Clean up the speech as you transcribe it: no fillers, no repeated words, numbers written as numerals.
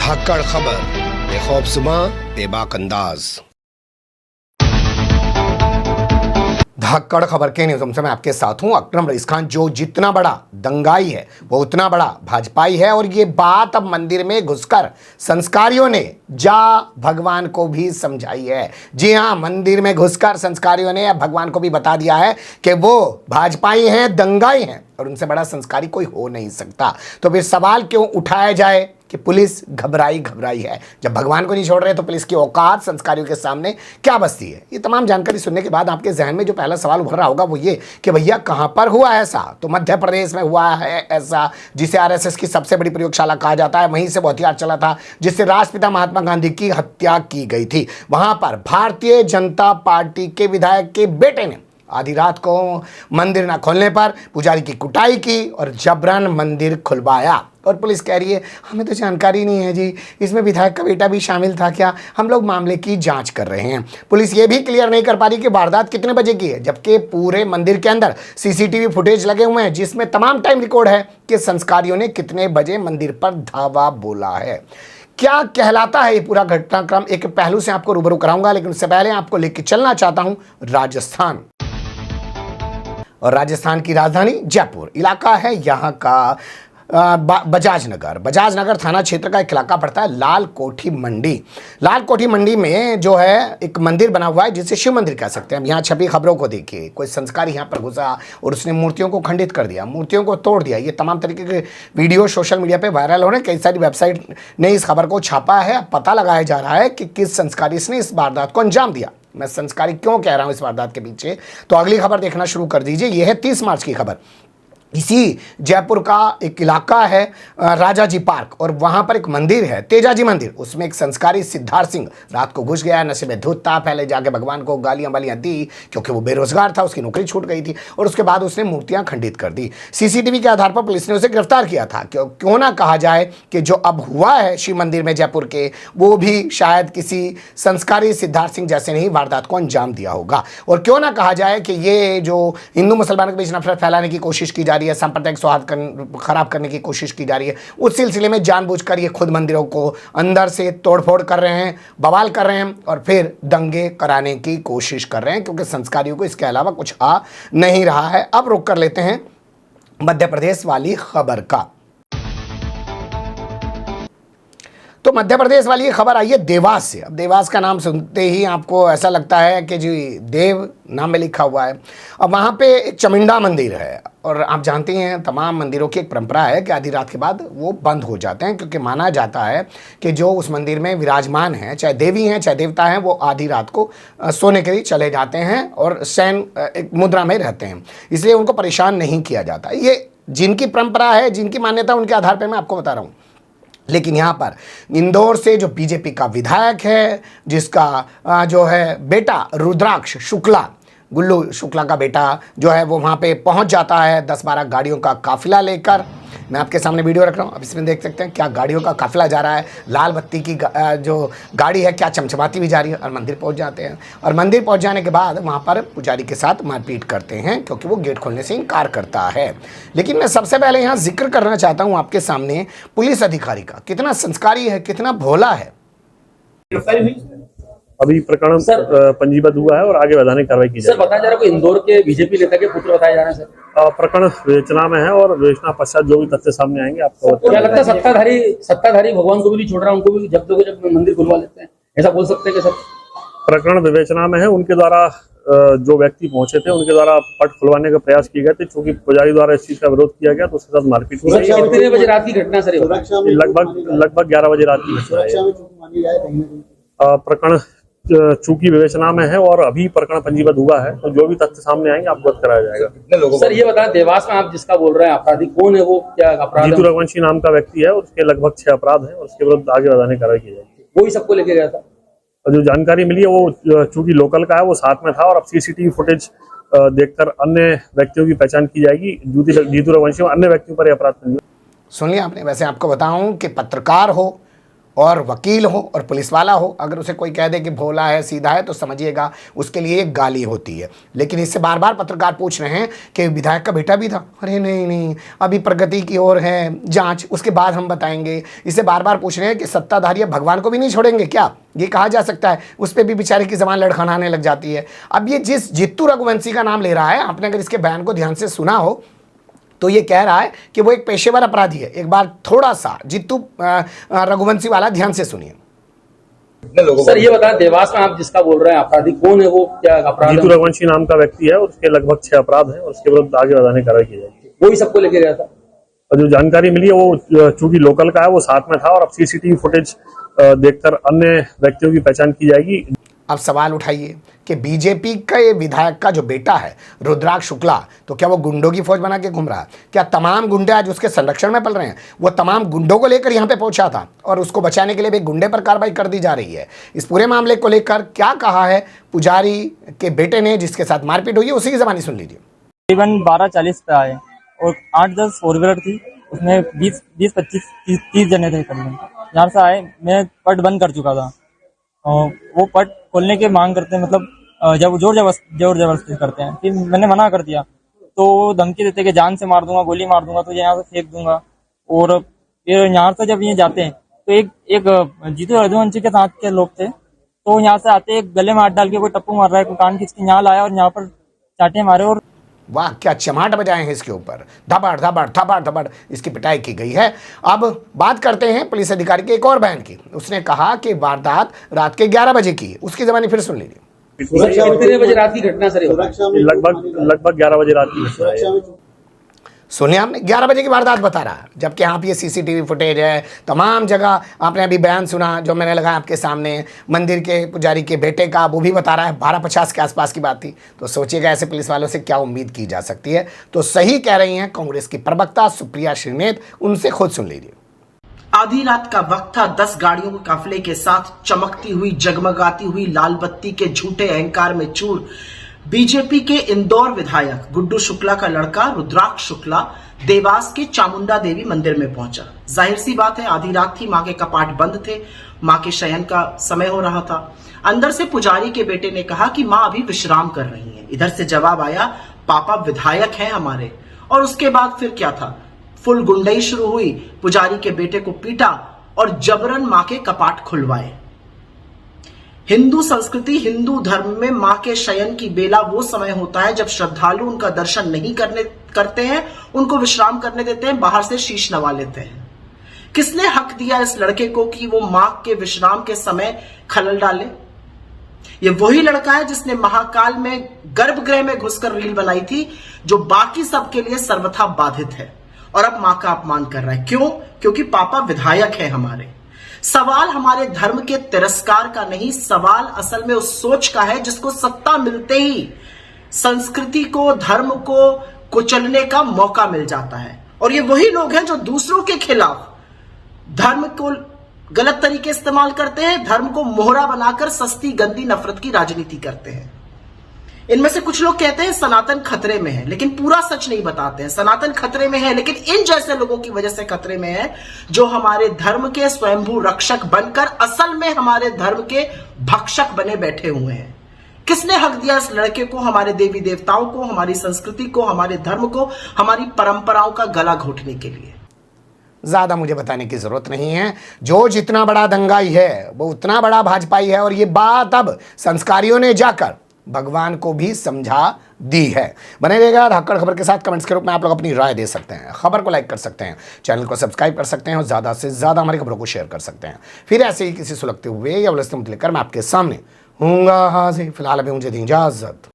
धाकड़ खबर, बेखौफजुमा बेबाक अंदाज। धाकड़ खबर के न्यूज़ में मैं आपके साथ हूं अकरम रईस खान। जो जितना बड़ा दंगाई है वो उतना बड़ा भाजपाई है, और ये बात अब मंदिर में घुसकर संस्कारियों ने जा भगवान को भी समझाई है। जी हां, मंदिर में घुसकर संस्कारियों ने अब भगवान को भी बता दिया है कि वो भाजपाई हैं, दंगाई हैं, और उनसे बड़ा संस्कारी कोई हो नहीं सकता। तो फिर सवाल क्यों उठाया जाए कि पुलिस घबराई है? जब भगवान को नहीं छोड़ रहे तो पुलिस की औकात संस्कारियों के सामने क्या बसती है? ये तमाम जानकारी सुनने के बाद आपके जहन में जो पहला सवाल उभर रहा होगा वो ये कि भैया कहां पर हुआ ऐसा? तो मध्य प्रदेश में हुआ है ऐसा, जिसे आरएसएस की सबसे बड़ी प्रयोगशाला कहा जाता है। वहीं से वो हथियार चला था जिससे राष्ट्रपिता महात्मा गांधी की हत्या की गई थी। वहां पर भारतीय जनता पार्टी के विधायक के बेटे ने आधी रात को मंदिर न खोलने पर पुजारी की कुटाई की और जबरन मंदिर खुलवाया। और पुलिस कह रही है हमें तो जानकारी नहीं है जी, इसमें विधायक का बेटा भी शामिल था क्या? हम लोग मामले की जांच कर रहे हैं। पुलिस ये भी क्लियर नहीं कर पा रही कि वारदात कितने बजे की है, जबकि पूरे मंदिर के अंदर सीसीटीवी फुटेज लगे हुए हैं जिसमें तमाम टाइम रिकॉर्ड है कि संस्कारियों ने कितने बजे मंदिर पर धावा बोला है। क्या कहलाता है ये पूरा घटनाक्रम, एक पहलू से आपको रूबरू कराऊंगा, लेकिन उससे पहले आपको लेकर चलना चाहता हूं राजस्थान। और राजस्थान की राजधानी जयपुर इलाका है, यहाँ का बजाज नगर थाना क्षेत्र का एक इलाका पड़ता है लाल कोठी मंडी। लाल कोठी मंडी में जो है एक मंदिर बना हुआ है जिसे शिव मंदिर कह सकते हैं। हम यहाँ छपी खबरों को देखिए, कोई संस्कारी यहाँ पर घुसा और उसने मूर्तियों को खंडित कर दिया, मूर्तियों को तोड़ दिया। ये तमाम तरीके के वीडियो सोशल मीडिया पे वायरल हो रहे हैं। कई सारी वेबसाइट ने इस खबर को छापा है। पता लगाया जा रहा है कि किस संस्कारी ने इस वारदात को अंजाम दिया। मैं संस्कारी क्यों कह रहा हूं इस वारदात के पीछे, तो अगली खबर देखना शुरू कर दीजिए। यह है 30 मार्च की खबर। इसी जयपुर का एक इलाका है राजाजी पार्क, और वहां पर एक मंदिर है तेजाजी मंदिर। उसमें एक संस्कारी सिद्धार्थ सिंह रात को घुस गया, नशे में धुत था, पहले जाके भगवान को गालियां वालियां दी क्योंकि वो बेरोजगार था, उसकी नौकरी छूट गई थी, और उसके बाद उसने मूर्तियां खंडित कर दी। सीसीटीवी के आधार पर पुलिस ने उसे गिरफ्तार किया था। क्यों ना कहा जाए कि जो अब हुआ है शिव मंदिर में जयपुर के, वो भी शायद किसी संस्कारी सिद्धार्थ सिंह जैसे नहीं वारदात को अंजाम दिया होगा। और क्यों ना कहा जाए कि ये जो हिंदू मुसलमानों के बीच नफरत फैलाने की कोशिश की जा रही है, सांप्रदायिक सौहार्द खराब करने की कोशिश की जा रही है, उस सिलसिले में जानबूझकर ये खुद मंदिरों को अंदर से तोड़फोड़ कर रहे हैं, बवाल कर रहे हैं और फिर दंगे कराने की कोशिश कर रहे हैं, क्योंकि संस्कारियों को इसके अलावा कुछ आ नहीं रहा है। अब रुक कर लेते हैं मध्य प्रदेश वाली खबर का। तो मध्य प्रदेश वाली खबर आई है देवास से। अब देवास का नाम सुनते ही आपको ऐसा लगता है कि जी देव नाम में लिखा हुआ है। अब वहाँ पे एक चमिंडा मंदिर है, और आप जानते हैं तमाम मंदिरों की एक परंपरा है कि आधी रात के बाद वो बंद हो जाते हैं, क्योंकि माना जाता है कि जो उस मंदिर में विराजमान हैं, चाहे देवी हैं चाहे देवता हैं, वो आधी रात को सोने के लिए चले जाते हैं और शयन एक मुद्रा में रहते हैं, इसलिए उनको परेशान नहीं किया जाता। ये जिनकी परंपरा है, जिनकी मान्यता, उनके आधार पर मैं आपको बता रहा हूँ। लेकिन यहाँ पर इंदौर से जो बीजेपी का विधायक है, जिसका जो है बेटा रुद्राक्ष शुक्ला, गुल्लू शुक्ला का बेटा जो है, वो वहाँ पे पहुँच जाता है 10-12 गाड़ियों का काफिला लेकर। मैं आपके सामने वीडियो रख रहा हूँ, अब इसमें देख सकते हैं क्या गाड़ियों का काफिला जा रहा है। लाल बत्ती की जो गाड़ी है क्या चमचमाती भी जा रही है, और मंदिर पहुँच जाते हैं। और मंदिर पहुँच जाने के बाद वहाँ पर पुजारी के साथ मारपीट करते हैं, क्योंकि वो गेट खोलने से इनकार करता है। लेकिन मैं सबसे पहले यहाँ जिक्र करना चाहता हूँ आपके सामने पुलिस अधिकारी का, कितना संस्कारी है, कितना भोला है। अभी प्रकरण पंजीबद्ध हुआ है और आगे वैधानिक कार्रवाई की जाएगी। सर बताया जा रहा है कि इंदौर के बीजेपी नेता के पुत्र बताए जा रहे हैं सर। प्रकरण विवेचना में है और विवेचना पश्चात जो भी तथ्य सामने आएंगे आपको क्या लगता है सत्ताधारी भगवान को भी नहीं छोड़ रहा, उनको भी जब तक जब मंदिर खुलवा लेते हैं, ऐसा बोल सकते हैं कि सर? प्रकरण विवेचना में है। उनके द्वारा जो व्यक्ति पहुंचे थे उनके द्वारा पट खुलवाने का प्रयास किए गए थे, चूंकि पुजारी द्वारा इस चीज का विरोध किया गया तो उसके साथ मारपीट हुई। कितने बजे रात की घटना सर? लगभग 11 बजे रात की घटना है। प्रकरण चूंकि विवेचना में है और अभी प्रकरण पंजीबद्ध हुआ है, तो जो भी तथ्य सामने आएंगे आपको अवगत कराया जाएगा। सर ये बताएं, देवास में आप जिसका बोल रहे हैं अपराधी कौन है, वो क्या अपराध? जीतू रघुवंशी नाम का व्यक्ति है और उसके लगभग 6 अपराध हैं और उसके विरुद्ध आगे वैधानिक कार्रवाई की जाएगी। वो ही सबको लेके गया था? जो जानकारी मिली है वो चूंकि लोकल का है, वो साथ में था, और अब सीसीटीवी फुटेज देखकर अन्य व्यक्तियों की पहचान की जाएगी। जीतू रघुवंशी और अन्य व्यक्तियों पर अपराध पंजीबद्ध। सुन लिया आपने। वैसे आपको बताऊं कि पत्रकार हो और वकील हो और पुलिस वाला हो, अगर उसे कोई कह दे कि भोला है सीधा है तो समझिएगा उसके लिए एक गाली होती है। लेकिन इससे बार बार पत्रकार पूछ रहे हैं कि विधायक का बेटा भी था। अरे नहीं, अभी प्रगति की ओर है जांच, उसके बाद हम बताएंगे। इससे बार बार पूछ रहे हैं कि सत्ताधारी भगवान को भी नहीं छोड़ेंगे क्या? ये कहा जा सकता है। उस पर भी बेचारे की जबान लड़खड़ाने लग जाती है। अब ये जिस जित्तू रघुवंशी का नाम ले रहा है, आपने अगर इसके बयान को ध्यान से सुना हो तो ये कह रहा है कि वो एक पेशेवर अपराधी है। एक बार थोड़ा सा जित्तू रघुवंशी वाला ध्यान से सुनिए। सर ये बताएं, देवास में आप जिसका बोल रहे हैं अपराधी कौन है, वो क्या अपराध जीतू है? रघुवंशी नाम का व्यक्ति है और उसके लगभग 6 अपराध हैं और उसके विरुद्ध आगे बढ़ाने की कार्रवाई की जाएगी। वो ही सबको लेके गया था। और जो जानकारी मिली है वो चूंकि लोकल का है, वो साथ में था और अब सीसीटीवी फुटेज देखकर अन्य व्यक्तियों की पहचान की जाएगी। अब सवाल उठाइए कि बीजेपी के विधायक का जो बेटा है रुद्राक्ष शुक्ला, तो क्या वो गुंडों की फौज बना के घूम रहा है? क्या तमाम गुंडे आज उसके संरक्षण में पल रहे हैं? वो तमाम गुंडों को लेकर यहाँ पे पहुंचा था और उसको बचाने के लिए भी गुंडे पर कार्रवाई कर दी जा रही है। इस पूरे मामले को लेकर क्या कहा है पुजारी के बेटे ने जिसके साथ मारपीट हुई है, उसी की जबानी सुन लीजिए। तकरीबन 12:40 पे आए और 8-10 फोर व्हीलर थी, उसमें 20-25-30 जने थे करीबन। यहाँ से आए, मैं पट बंद कर चुका था और वो पट खोलने की मांग करते हैं, मतलब जब जोर जबरदस्ती करते हैं। फिर मैंने मना कर दिया तो धमकी देते कि जान से मार दूंगा, गोली मार दूंगा, तो यहाँ से फेंक दूंगा। और फिर यहाँ से जब ये जाते हैं तो एक जीतू रघुवंशी के साथ के लोग थे, तो यहाँ से आते एक गले में हाथ डाल के कोई टप्पू मार रहा है, कोई कान खींच के यहाँ लाया और यहाँ पर चाटे मारे। और वाह, क्या चमाट बजाए हैं इसके ऊपर, धबाड़ धबाड़ धबाड़ धबाड़ इसकी पिटाई की गई है। अब बात करते हैं पुलिस अधिकारी के एक और बयान की। उसने कहा कि वारदात रात के 11 बजे की है। उसकी जबानी फिर सुन लीजिए। कितने बजे रात की घटना सर? लगभग 11 बजे रात की घटना है। सुनिए, आपने 11 बजे की वारदात बता रहा है, जबकि यहाँ पे ये सीसीटीवी फुटेज है, तमाम जगह आपने अभी बयान सुना जो मैंने लगाया आपके सामने मंदिर के पुजारी के बेटे का, वो भी बता रहा है 12:50 के आसपास की बात थी। तो सोचिएगा ऐसे पुलिस वालों से क्या उम्मीद की जा सकती है। तो सही कह रही हैं कांग्रेस की प्रवक्ता सुप्रिया श्रीनेत, उनसे खुद सुन लीजिए। आधी रात का वक्त था। 10 गाड़ियों के काफिले के साथ चमकती हुई, जगमगाती हुई लाल बत्ती के झूठे अहंकार में चूर बीजेपी के इंदौर विधायक गुड्डू शुक्ला का लड़का रुद्राक्ष शुक्ला देवास के चामुंडा देवी मंदिर में पहुंचा। जाहिर सी बात है, आधी रात थी, मां के कपाट बंद थे, मां के शयन का समय हो रहा था। अंदर से पुजारी के बेटे ने कहा कि मां अभी विश्राम कर रही हैं। इधर से जवाब आया, पापा विधायक हैं हमारे। और उसके बाद फिर क्या था, फुल गुंडई शुरू हुई। पुजारी के बेटे को पीटा और जबरन मां के कपाट खुलवाए। हिंदू संस्कृति, हिंदू धर्म में मां के शयन की बेला वो समय होता है जब श्रद्धालु उनका दर्शन नहीं करते हैं, उनको विश्राम करने देते हैं, बाहर से शीश नवा लेते हैं। किसने हक दिया इस लड़के को कि वो मां के विश्राम के समय खलल डाले? ये वही लड़का है जिसने महाकाल में गर्भगृह में घुसकर रील बनाई थी, जो बाकी सबके लिए सर्वथा बाधित है, और अब मां का अपमान कर रहा है। क्यों? क्योंकि पापा विधायक है हमारे। सवाल हमारे धर्म के तिरस्कार का नहीं, सवाल असल में उस सोच का है जिसको सत्ता मिलते ही संस्कृति को, धर्म को कुचलने का मौका मिल जाता है। और ये वही लोग हैं जो दूसरों के खिलाफ धर्म को गलत तरीके इस्तेमाल करते हैं, धर्म को मोहरा बनाकर सस्ती गंदी नफरत की राजनीति करते हैं। इनमें से कुछ लोग कहते हैं सनातन खतरे में है, लेकिन पूरा सच नहीं बताते हैं। सनातन खतरे में है, लेकिन इन जैसे लोगों की वजह से खतरे में है, जो हमारे धर्म के स्वयंभू रक्षक बनकर असल में हमारे धर्म के भक्षक बने बैठे हुए हैं। किसने हक दिया इस लड़के को हमारे देवी देवताओं को, हमारी संस्कृति को, हमारे धर्म को, हमारी परंपराओं का गला घोटने के लिए? ज़्यादा मुझे बताने की ज़रूरत नहीं है। जो जितना बड़ा दंगाई है वो उतना बड़ा भाजपाई है, और ये बात अब संस्कारियों ने जाकर भगवान को भी समझा दी है। बने रहिएगा धाकड़ खबर के साथ। कमेंट्स के रूप में आप लोग अपनी राय दे सकते हैं, खबर को लाइक कर सकते हैं, चैनल को सब्सक्राइब कर सकते हैं और ज़्यादा से ज़्यादा हमारी खबरों को शेयर कर सकते हैं। फिर ऐसे ही किसी सुलगते हुए या उलझते मुद्दे लेकर मैं आपके सामने हूँगा हाजिर। फिलहाल अभी मुझे दी इजाज़त।